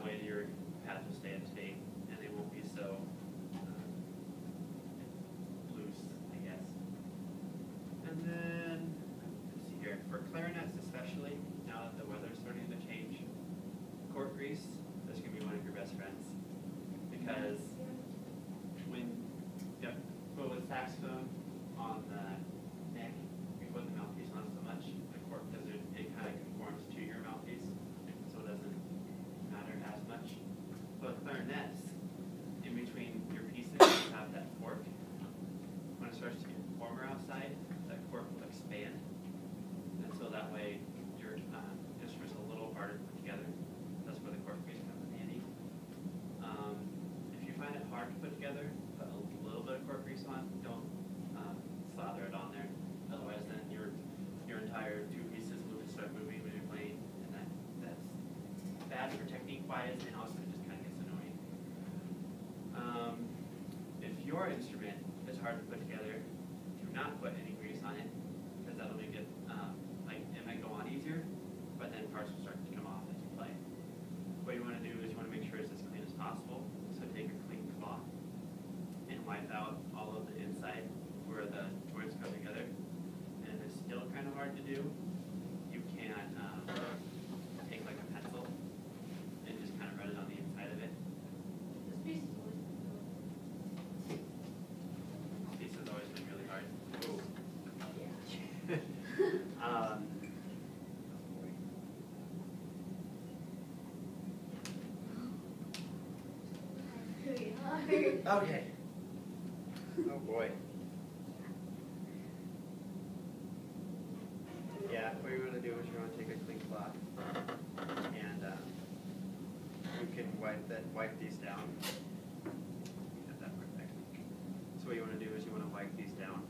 way your pads will stay up to date and they won't be so loose, I guess. And then, let's see here, for clarinets especially, now that the weather's starting to change, cork grease is going to be one of your best friends. Because but with saxophone on the neck, you put the mouthpiece on so much, the cork does it kind of conforms to your mouthpiece, so it doesn't matter as much. But clarinets, in between your pieces, you have that cork. When it starts to get warmer outside, that cork will expand, and so that way your instrument's a little harder to put together. That's where the cork grease comes in handy. If you find it hard to put together, put a little bit of cork grease on. Don't slather it on there. Otherwise, then your entire two pieces will start moving when you're playing, and that's bad for technique-wise, and also it just kind of gets annoying. If your instrument is hard to put together, do not put any grease on it, because that'll make it it might go on easier, but then parts will start to come off as you play. What you want to do is you want to make sure it's as clean as possible. So take a clean cloth and wipe out all of the inside where the joints go together. And if it's still kind of hard to do, you can take like a pencil and just kind of run it on the inside of it. This piece has always been really hard. Ooh. Okay. Oh boy. Yeah, what you want to do is you want to take a clean cloth and you can wipe these down. Get that perfect. So what you want to do is you want to wipe these down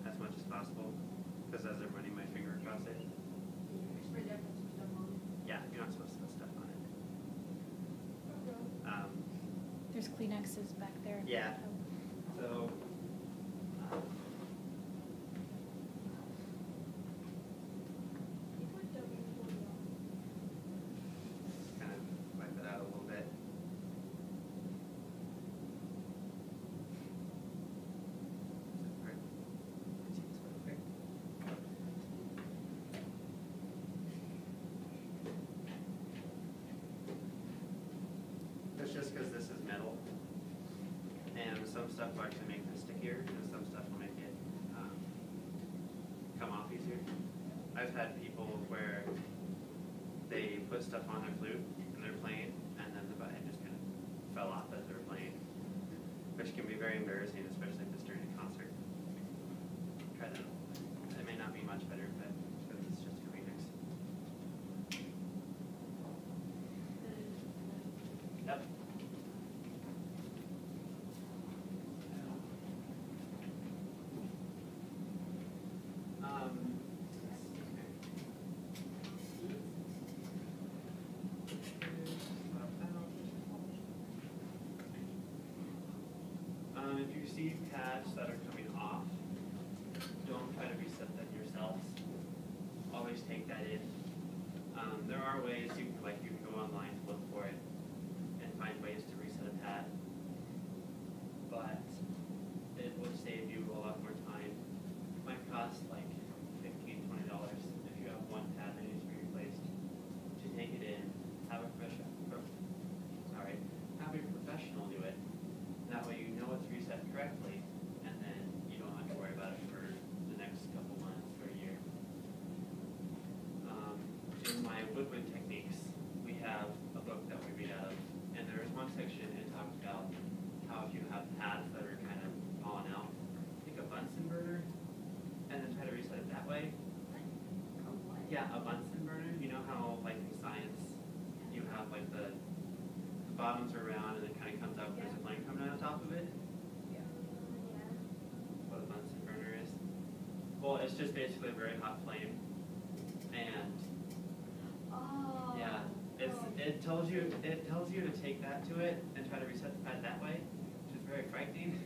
as much as possible, because as I'm running my finger across it. Yeah, you're not supposed to put stuff on it. There's Kleenexes back there. Yeah. So, kind of wipe it out a little bit. That's just because this is metal. And some stuff will actually make this stickier, and some stuff will make it come off easier. I've had people where they put stuff on their flute and they're playing, and then the button just kind of fell off as they were playing, which can be very embarrassing, especially if it's during a concert. Try that. It may not be much better, but because it's just a Kleenex. Yep. If you see pads that are coming off, don't try to reset them yourselves. Always take that in. There are ways you can go online to look for it and find ways to reset a pad, but it would save you a lot more time. It might cost like $15, $20 if you have one pad that needs to be replaced. To take it in, have a professional do it. That way you know it's reset correctly, and then you don't have to worry about it for the next couple months or a year. In my woodwind techniques, we have a book that we read out of, and there is one section it talks about how if you have pads that are kind of falling out, take a Bunsen burner and then try to reset it that way. Yeah, a Bunsen burner. You know how like in science you have like the bottoms are round and it kind of comes up, there's a flame coming out on top of it? What a Bunsen burner is? Well, it's just basically a very hot flame, and yeah, it tells you to take that to it and try to reset the pad that way, which is very frightening.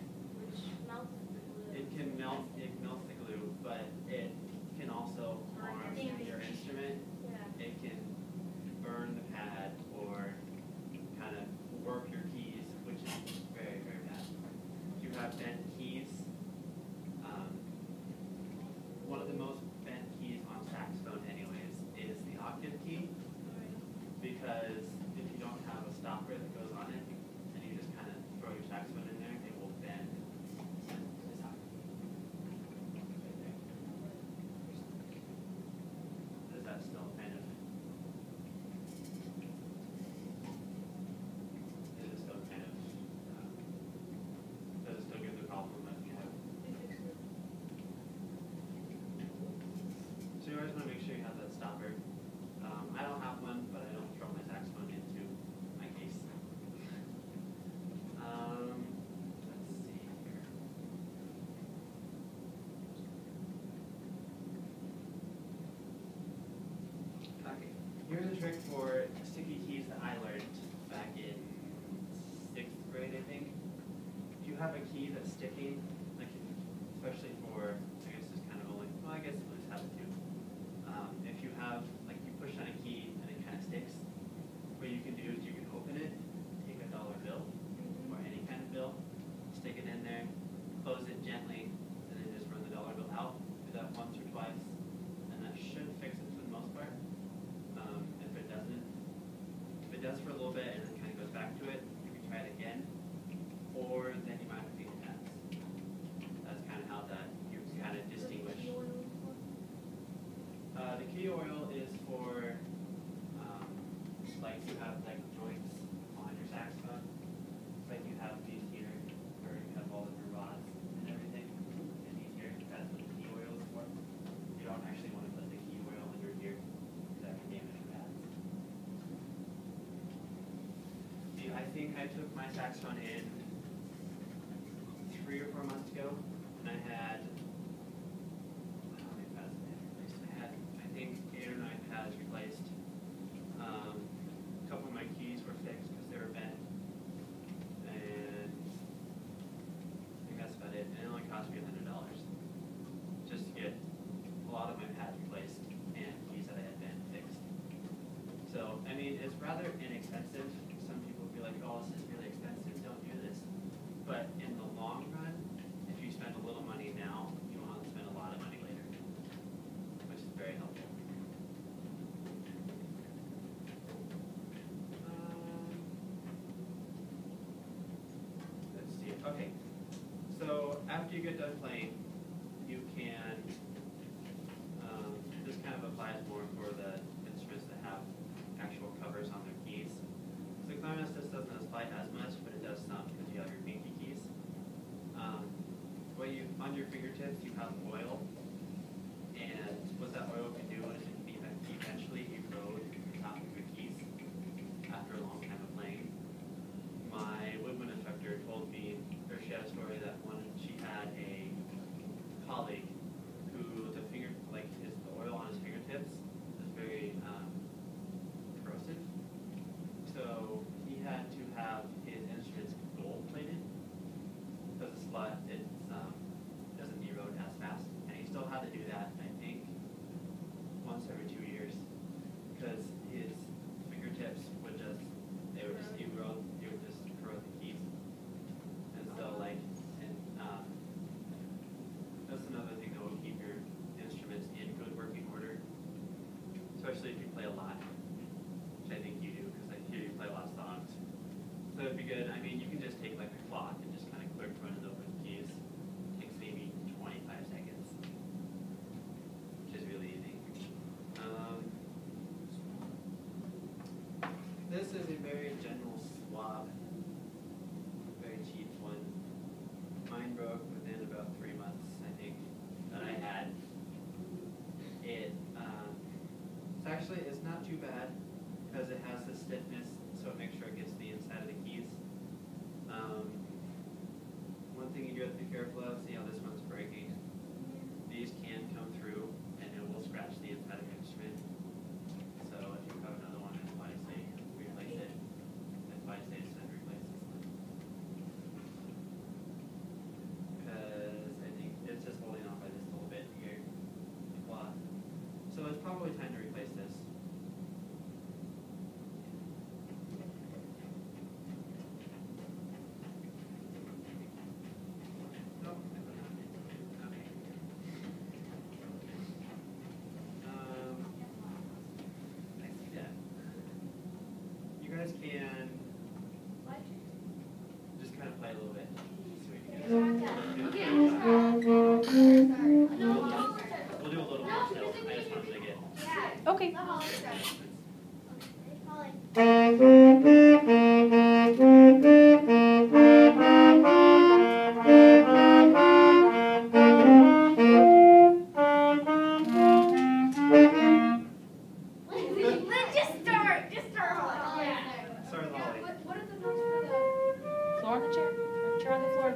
It melts the glue, but it can also harm your instrument. It can burn the pad or because if you don't have a stopper that goes on it, and you just kind of throw your saxophone in there, it will bend. This high. Right there. Is that still kind of? Is it still kind of? Does it still give the problem that you have? So you always want to make sure you have that stopper. I don't have one, but I don't throw my saxophone into my case. Let's see here. Okay, here's a trick for sticky keys that I learned back in 6th grade, I think. If you have a key that's sticking, like especially for, I guess it's kind of only, well, I guess we'll just have it too. If you have, like you push on a key and it kind of sticks, what you can do is you can open it, take a dollar bill or any kind of bill, stick it in there, close it gently, and then just run the dollar bill out. Do that once or twice, and that should fix it for the most part. If it doesn't, if it does for a little bit and then kind of goes back to it, you can try it again, or then you might have to do the tabs. That's kind of how that you kind of distinguish. The key oil is for, like you have like joints on your saxophone. Like you have these here, where you have all of your rods and everything. And these here, that's what the key oil is for. You don't actually want to put the key oil in your ear, because that can damage your pads. See, I think I took my saxophone in 3 or 4 months ago, and I had, how many pads did I have replaced? I had, I think, 8 or 9 pads replaced. A couple of my keys were fixed because they were bent, and I think that's about it. And it only cost me $100 just to get a lot of my pads replaced and keys that I had bent fixed. So, I mean, it's rather inexpensive. Some people would be like, oh, this is really expensive, don't do this. But in the long run, if you spend a little money now, you won't have to spend a lot of money later, which is very helpful. Let's see. Okay. So after you get done playing, you can, this kind of applies more for the instruments that have actual covers on their keys. So the clarinet doesn't apply as much, but it does some because you have your pinky keys. On your fingertips, you have oil, and what that oil can do is it can eventually erode the top of your keys after a long time of playing. My woodwind instructor told me, or she had a story that she had a colleague who the oil on his fingertips is very corrosive. So he had to have his instruments gold plated because the spot doesn't erode as fast, and he still had to do that, I think, once every 2 years because his fingertips would just erode, it would just corrode the keys. And so that's another thing that will keep your instruments in good working order, especially if you play a lot, which I think you do because I hear you play a lot of songs. So it'd be good. I mean, you can just take like a cloth and just kind of clear run it over the keys. It takes maybe 25 seconds, which is really easy. This is a very general swab, very cheap one. Mine broke within about 3 months, I think, that I had. It's not too bad because it has the stiffness, so it makes sure it gets to the inside of the keys. One thing you do have to be careful of, see how this one's breaking. These can come through and it will scratch the inside of your instrument. So if you have another one, that's why I say replace it. That's why I say send replace this one. Because I think it's just holding on by this little bit here, the cloth. So it's probably time to replace this. Nope. Okay. guys can just kind of play a little bit. We'll do a little more still. I just wanted to get. Okay. Sorry, Lolly. What are the notes for the? Floor on the chair. Or chair on the floor.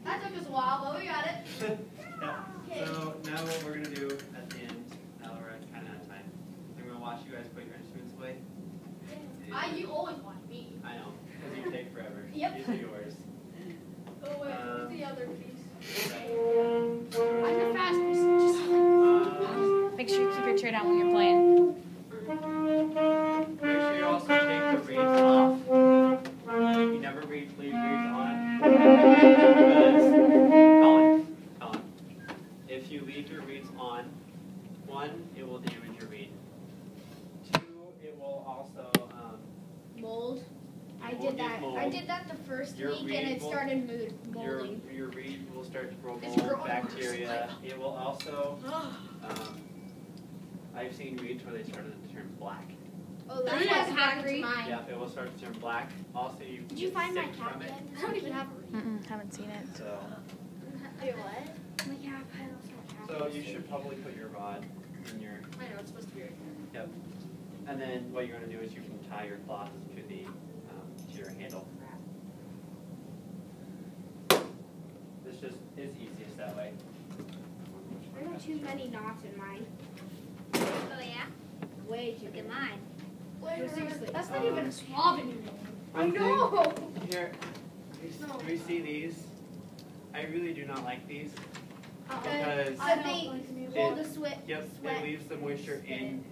That took us a while, but we got it. Yeah. So now what we're gonna do at the end, now we're at kind of out of time. I'm gonna watch you guys put your instruments away. You always watch me. I know, because you take forever. Yep. These are yours. Oh wait, where's the other piece? I'm the fastest. Um, Make sure you keep your chair down when you're playing. Make sure you also take the reeds off. You never leave reeds on. Because, Colin, if you leave your reeds on, one, it will damage your reed. Two, it will also, Mold. I Mold did is that. mold. I did that the first Your week, and reed it will- started molding. your reed will start to grow It's mold, growing bacteria. worse. It will also, I've seen reeds where they started to turn black. Oh, that's that's what what happened to happened. mine. Yeah, it will start to turn black. Also, you Did you get find my sick cat from it. yet? I don't even have a ring. Haven't seen it. So, Wait, what? My cat. I lost my cat. so you should probably put your rod in your. I know it's supposed to be right there. Yep. And then what you're going to do is you can tie your cloth to the to your handle. It's easiest that way. There are too many knots in mine. Oh yeah? Way too Look many. at mine. Wait, seriously, that's not even a swab anymore. I One thing- know. Here, No. we see these. I really do not like these because But they hold the sweat. yep, sweat. it leaves the moisture in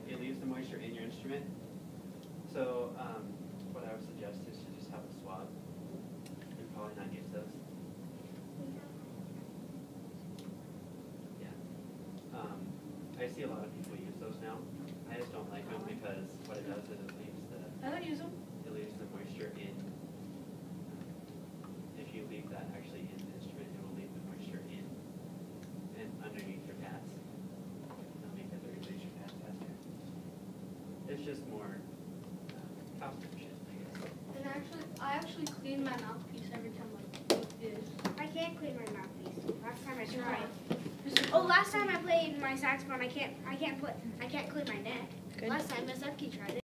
your instrument. So what I would suggest is to just have a swab. You'll probably not use those. Yeah. I see a lot of people use those now. I just don't like them because what it does is it leaves I don't use them. the moisture in. If you leave that actually in the instrument, it will leave the moisture in and underneath your pads. It'll make it release your pads faster. It's just more house shit, I guess. And I actually clean my mouthpiece every time I do this. I can't clean my mouthpiece. Last time I tried. Oh, last time I played my saxophone, I can't clean my neck. Good. Last time Miss Upke tried it.